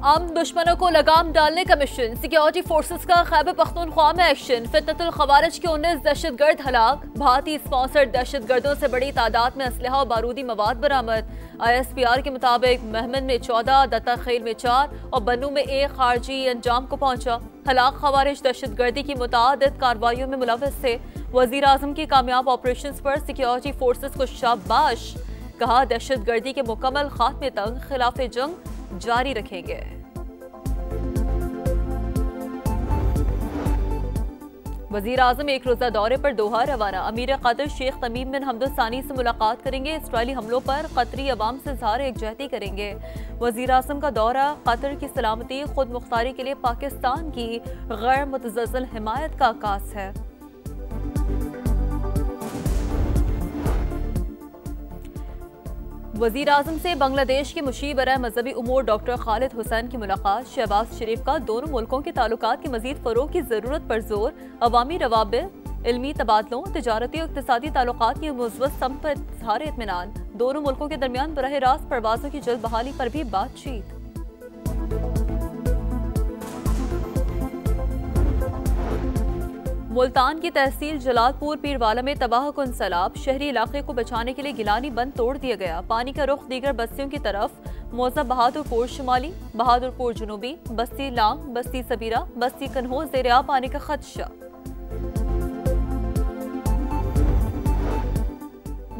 आम दुश्मनों को लगाम डालने का मिशन, सिक्योरिटी फोर्सेस का खैबर पख्तूनख्वा में एक्शन, फितनतुल खवारिज के 19 दहशतगर्द हलाक, भारतीय स्पॉन्सर्ड दहशतगर्दों से बड़ी तादाद में असलहा और बारूदी मवाद बरामद। ISPR के मुताबिक महमद में 14, दत्ता खेल में 4 और बन्नू में 1 खारजी अंजाम को पहुंचा। हलाक खवारिज दहशतगर्दी की मुतादिद कार्रवाइयों में मुलव्वस थे। वजीर आजम की कामयाब ऑपरेशन पर सिक्योरिटी फोर्सेस को शाबाश कहा। दहशतगर्दी के मुकम्मल खात्मे तक खिलाफ जंग जारी रखेंगे। वजीर आजम एक रोजा दौरे पर दोहा रवाना। अमीर कतर शेख तमीम बिन हमद अल सानी से मुलाकात करेंगे। इसराइली हमलों पर कतरी अवाम से इज़हार एकजहती करेंगे। वजीर आजम का दौरा कतर की सलामती खुद मुख्तारी के लिए पाकिस्तान की गैर मुतज़लज़ल हिमायत का आकाश है। वजीर आजम से बांग्लादेश के मुशीर बराए मजहबी उमूर डॉक्टर खालिद हुसैन की मुलाकात। शहबाज शरीफ का दोनों मुल्कों के ताल्लुकात की मजीद फरोग की जरूरत पर जोर। अवामी रवाबित, इल्मी तबादलों, तिजारती और इक़्तिसादी ताल्लुकात की मुस्बत सम पर इज़हार इत्मीनान। दोनों मुल्कों के दरमियान बराह रास्त परवाजों की जल्द बहाली पर भी बातचीत। मुल्तान की तहसील जलालपुर पीरवाला में तबाह कुन सैलाब। शहरी इलाके को बचाने के लिए गिलानी बंद तोड़ दिया गया। पानी का रुख दीगर बस्तियों की तरफ। मौजा बहादुरपुर शुमाली, बहादुरपुर जुनूबी, बस्ती लांग, बस्ती सबीरा, बस्ती कन्हो ज़ेरे आब पानी का खदशा।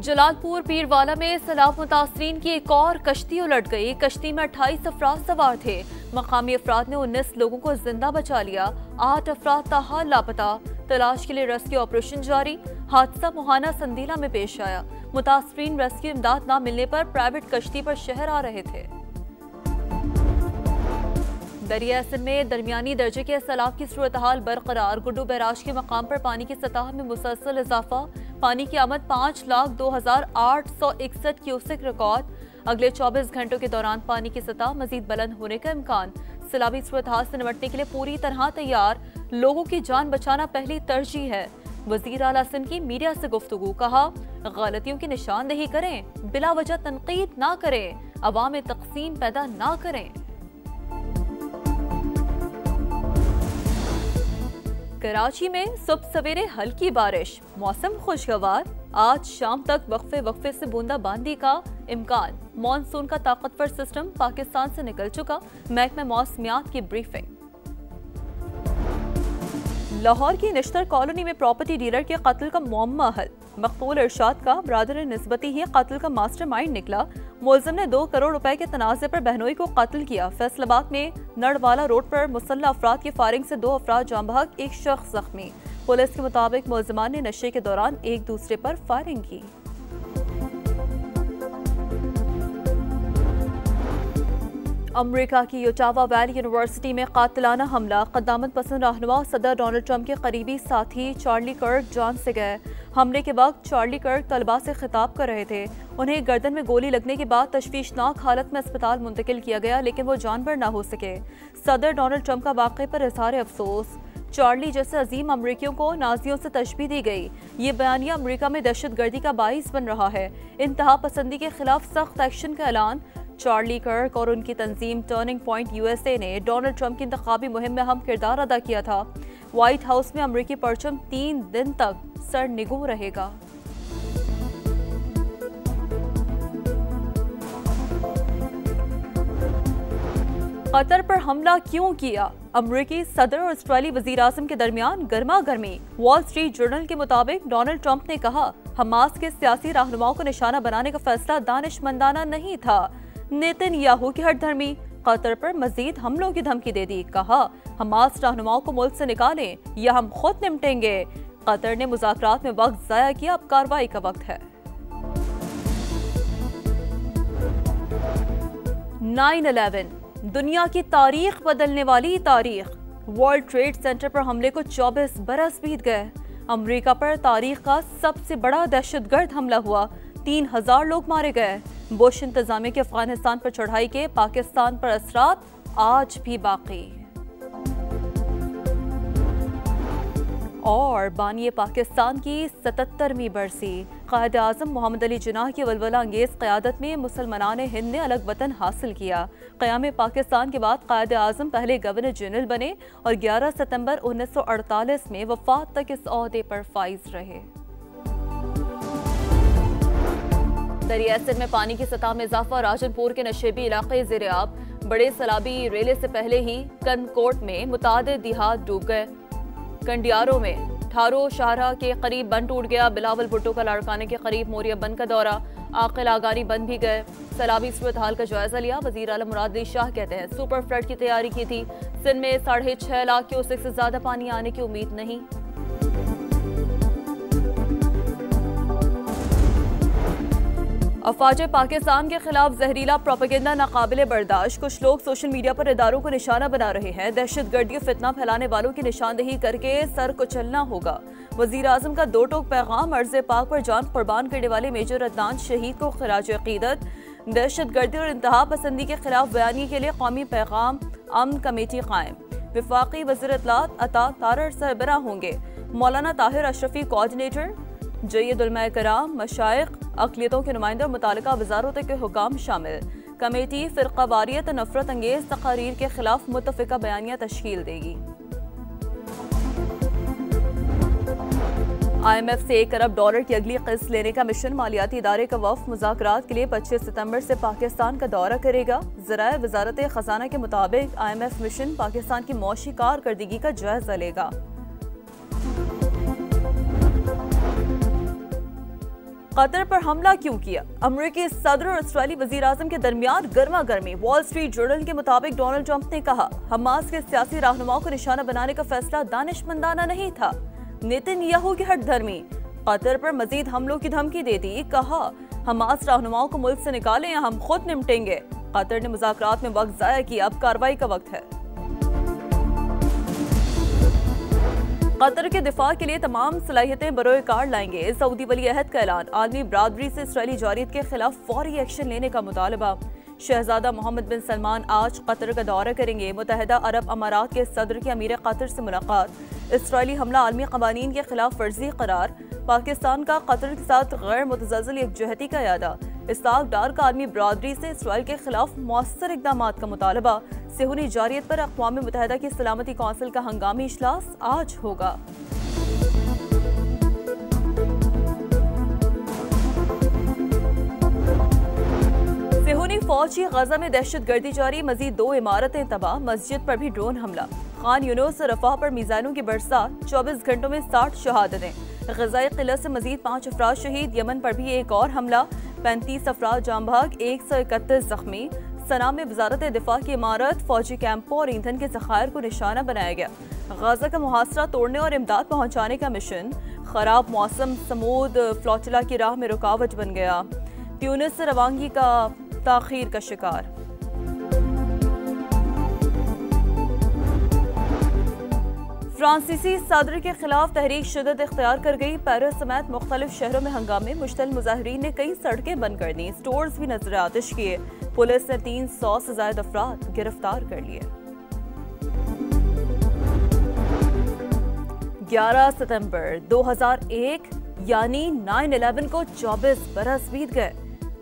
जलालपुर पीरवाला में सैलाब मुतासरीन की एक और कश्ती उलट गई। कश्ती में 28 अफराद सवार थे। मकामी अफराद ने 19 लोगों को जिंदा बचा लिया। 8 अफराद ताहाल लापता। तलाश के लिए रेस्क्यू ऑपरेशन जारी। हादसा मुहाना संदीला में पेश आया। मुतासरीन रेस्क्यू इमदाद न मिलने पर प्राइवेट कश्ती पर शहर आ रहे थे। दरिया सिंध में दरमियानी दर्जे के सैलाब की सूरत हाल बरकरार। गुड्डू बैराज के मकाम पर पानी की सतह में मुसलसल इजाफा। पानी की आमद 5,02,861 क्यूसेक रिकॉर्ड। अगले 24 घंटों के दौरान पानी की सतह मजीद बुलंद होने का इम्कान। सैलाबी सूरत हाल से निपटने के लिए पूरी तरह तैयार। लोगों की जान बचाना पहली तरजीह है। वजीर आला सिंध की मीडिया से गुफ्तगू। कहा, गलतियों की निशानदेही करें, बिला वजह तनकीद ना करें, अवाम में तकसीम पैदा ना करें। कराची में सुबह सवेरे हल्की बारिश, मौसम खुशगवार। आज शाम तक वक्फे वक्फे से बूंदाबांदी का इम्कान। मॉनसून का ताकतवर सिस्टम पाकिस्तान से निकल चुका। महकमा मौसमियात की ब्रीफिंग। लाहौर की निश्तर कॉलोनी में प्रॉपर्टी डीलर के कत्ल का मुअम्मा हल। मकतूल इरशाद का ब्रादर निस्बती ही कत्ल का मास्टरमाइंड निकला। मुलजिम ने 2 करोड़ रुपए के तनाज़े पर बहनोई को कत्ल किया। फैसलाबाद में नड़वाला रोड पर मुसल्लह अफराद की फायरिंग से 2 अफराद जाँ बहक, 1 शख्स जख्मी। पुलिस के मुताबिक मुलजिमान ने नशे के दौरान एक दूसरे पर फायरिंग की। अमेरिका की योटावा वैली यूनिवर्सिटी में कातिलाना हमला। क़द्दामत पसंद रहनुमा सदर डोनाल्ड ट्रंप के करीबी साथी चार्ली कर्क जान से गए। हमले के वक्त चार्ली कर्क तलबा से खिताब कर रहे थे। उन्हें गर्दन में गोली लगने के बाद तशवीशनाक हालत में अस्पताल मुंतकिल किया गया, लेकिन वो जानवर न हो सके। सदर डोनाल्ड ट्रंप का वाक़े पर इज़हार अफसोस। चार्ली जैसे अजीम अमरीकियों को नाजियों से तशबीह दी गई। ये बयानिया अमरीका में दहशतगर्दी का बाइस बन रहा है। इंतहा पसंदी के खिलाफ सख्त एक्शन का ऐलान। चार्ली कर्क और उनकी तंजीम टर्निंग पॉइंट USA ने डोनाल्ड ट्रंप की इंतखाबी मुहिम में अहम किरदार अदा किया था। व्हाइट हाउस में अमरीकी परचम 3 दिन तक सर निगो रहेगा। कतर पर हमला क्यों किया? अमरीकी सदर और इस्राईली वजीर आज़म के दरमियान गर्मा गर्मी। वॉल स्ट्रीट जर्नल के मुताबिक डोनाल्ड ट्रंप ने कहा, हमास के सियासी रहनुमाओं को निशाना बनाने का फैसला दानिशमंदाना नहीं था। नेतन्याहू की हठधर्मी। कतर पर मजीद हमलों की धमकी दे दी। कहा, हमास रहनुमाओं को मुल्क से निकालें या हम खुद निपटेंगे। कतर ने मुज़ाकरात में वक्त ज़ाया किया, अब कार्रवाई का वक्त है। 9/11 दुनिया की तारीख बदलने वाली तारीख। वर्ल्ड ट्रेड सेंटर पर हमले को 24 बरस बीत गए। अमेरिका पर तारीख का सबसे बड़ा दहशतगर्द हमला हुआ। 3000 लोग मारे गए। बुश इंतजामिया के अफगानिस्तान पर चढ़ाई के पाकिस्तान पर असरात आज भी बाकी। और बानिए पाकिस्तान की 77वीं बरसी। कायद आज़म मोहम्मद अली जिन्नाह की वलवला अंगेज़ क़यादत में मुसलमानान हिंद ने अलग वतन हासिल किया। क़याम पाकिस्तान के बाद कायद आज़म पहले गवर्नर जनरल बने और 11 सितंबर 1948 में वफ़ात तक इस ओहदे पर फाइज रहे। दरिया सिंध में पानी की सतह में इजाफा, राजनपुर के नशेबी इलाके ज़ेर-आब। बड़े सैलाबी रेले से पहले ही कनकोट में मुतादिद देहात डूब गए। कंडियारों में ठारो शाहरा के करीब बंद टूट गया। बिलावल भुट्टो का लाड़काने के करीब मोरिया बंद का दौरा, आकिल आगानी बंद भी गए। सैलाबी सूरत हाल का जायजा लिया। वजीर आला मुराद अली शाह कहते हैं सुपर फ्लड की तैयारी की थी। सिंध में 6.5 लाख क्यूसेक से ज्यादा पानी आने की उम्मीद नहीं। अफवाज पाकिस्तान के खिलाफ जहरीला प्रोपेगेंडा नाकाबिले बर्दाश्त। कुछ लोग सोशल मीडिया पर इदारों को निशाना बना रहे हैं। दहशतगर्दी और फितना फैलाने वालों की निशानदेही करके सर कुचलना होगा। वजीर आजम का 2 टोक पैगाम। अर्ज़ पाक पर जान कुर्बान करने वाले मेजर अदनान शहीद को खराज अकीदत। दहशतगर्दी और इंतहा पसंदी के खिलाफ बयानी के लिए कौमी पैगाम। अमन कमेटी कायम। वफाकी वज़ीर इत्तलात अता तारर सरबराह होंगे। मौलाना ताहिर अशरफी कोऑर्डिनेटर। जय्यद उलमा कराम, मशाइख, अक़लियतों के नुमाइंदे और मुतालिका वज़ारतों के हुकाम शामिल। कमेटी फ़िरक़ावारियत नफ़रत अंगेज़ तक़ारीर के खिलाफ मुत्तफ़िका बयानिया तश्कील देगी। IMF से $1 अरब की अगली किस्त लेने का मिशन। मालियाती इदारे का वफ़द मुज़ाकरात के लिए 25 सितंबर से पाकिस्तान का दौरा करेगा। ज़राए वज़ारत ख़ज़ाना के मुताबिक IMF मिशन पाकिस्तान की मौशी कारकर्दगी का जायजा लेगा। कतर पर हमला क्यों किया? अमरीकी सदर और इस्राईली वज़ीर आज़म के दरमियान गर्मा गर्मी। वॉल स्ट्रीट जर्नल के मुताबिक डोनाल्ड ट्रंप ने कहा हमास के सियासी रहनुमाओं को निशाना बनाने का फैसला दानिशमंदाना नहीं था। नेतन्याहू की हठधर्मी। कतर पर मजीद हमलों की धमकी दे दी। कहा हमास रहनुमाओं को मुल्क से निकालें या हम खुद निपटेंगे। कतर ने मुज़ाकरात में वक्त ज़ाया किया, अब कार्रवाई का वक्त है। कतर के दिफा के लिए तमाम सलाहियतें बरोए कार लाएंगे। सऊदी वली अहद का ऐलान। आलमी बरादरी से इस्राईली जारियत के खिलाफ फौरी एक्शन लेने का मुतालबा। शहजादा मोहम्मद बिन सलमान आज कतर का दौरा करेंगे। मुत्तहिदा अरब अमारात के सदर की अमीर कतर से मुलाकात। इस्राईली हमला आलमी कवानीन के खिलाफ फर्जी करार। पाकिस्तान का कतर के साथ गैर मुतज़लज़ल यकजहती का यादा। इस्ताक डार का आलमी बरादरी से इसराइल के खिलाफ मौसर इक़दामात का मुतालबा। सेहूनी जारियत पर अक़वाम मुत्तहिदा की सलामती कौंसिल का हंगामी इजलास आज होगा। सेहूनी फौज की गजा में दहशतगर्दी जारी। मजीद 2 इमारतें तबाह। मस्जिद पर भी ड्रोन हमला। खान यूनुस और रफाह पर मिसाइलों की बरसात। 24 घंटों में 60 शहादतें। ग़ज़ाए क़िल्लत से मजीद 5 अफराद शहीद। यमन पर भी एक और हमला। 35 अफराद जाम भाग, 131 जख्मी। सना में वजारत दिफा की इमारत, फौजी कैंपों और ईंधन के ज़खायर को निशाना बनाया गया। गाजा का मुहासरा तोड़ने और इमदाद पहुँचाने का मिशन। खराब मौसम समूद फ्लोटिला की राह में रुकावट बन गया। ट्यूनिस से रवानगी का ताख़ीर का शिकार। फ्रांसीसी सदर के खिलाफ तहरीक शिद्दत इख्तियार कर गई। पेरिस समेत मुख्तलिफ शहरों में हंगामे। मुश्तल मुजाहिरीन ने कई सड़कें बंद कर दी। स्टोर्स भी नजर आतिश किए। पुलिस ने 300 से ज्यादा अफराद गिरफ्तार कर लिए। 11 सितंबर 2001 यानी 9/11 को 24 बरस बीत गए।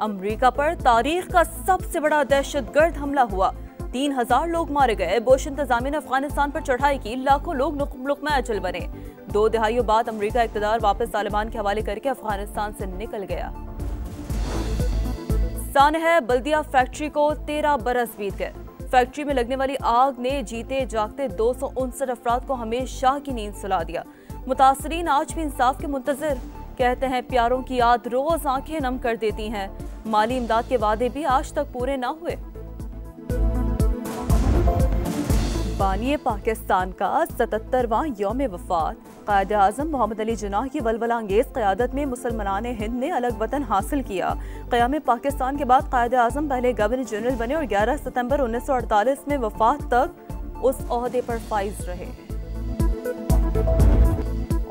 अमरीका पर तारीख का सबसे बड़ा दहशतगर्द हमला हुआ। 3000 लोग मारे गए। बुश इंतजामिया ने अफगानिस्तान पर चढ़ाई की। लाखों लोग लुकमा अचल बने। 2 दहाइयों बाद अमरीका इक़्तिदार वापस तालिबान के हवाले करके अफगानिस्तान से निकल गया। सानह बल्दिया फैक्ट्री को 13 बरस बीत गए। फैक्ट्री में लगने वाली आग ने जीते जागते 259 अफराद को हमेशा की नींद सुला दिया। मुतासरीन आज भी इंसाफ के मुंतजिर। कहते हैं प्यारों की याद रोज आंखें नम कर देती हैं। माली इमदाद के वादे भी आज तक पूरे ना हुए। बानिए पाकिस्तान का 77वां यौम वफात। कायद आज़म मोहम्मद अली जिन्नाह की वलवला अंगेज़ क़यादत में मुसलमानान हिंद ने अलग वतन हासिल किया। क़याम पाकिस्तान के बाद कायद आज़म पहले गवर्नर जनरल बने और 11 सितंबर 1948 में वफात तक उस ओहदे पर फाइज रहे।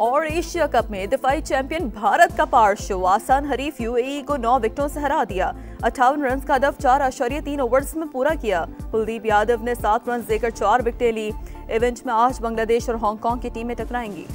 और एशिया कप में दिफाई चैंपियन भारत का पार शो। आसान हरीफ यूएई को 9 विकेटों से हरा दिया। 58 रन का हदफ 4.3 ओवर्स में पूरा किया। कुलदीप यादव ने 7 रन देकर 4 विकेटें ली। इवेंट में आज बांग्लादेश और हांगकांग की टीमें टकराएंगी।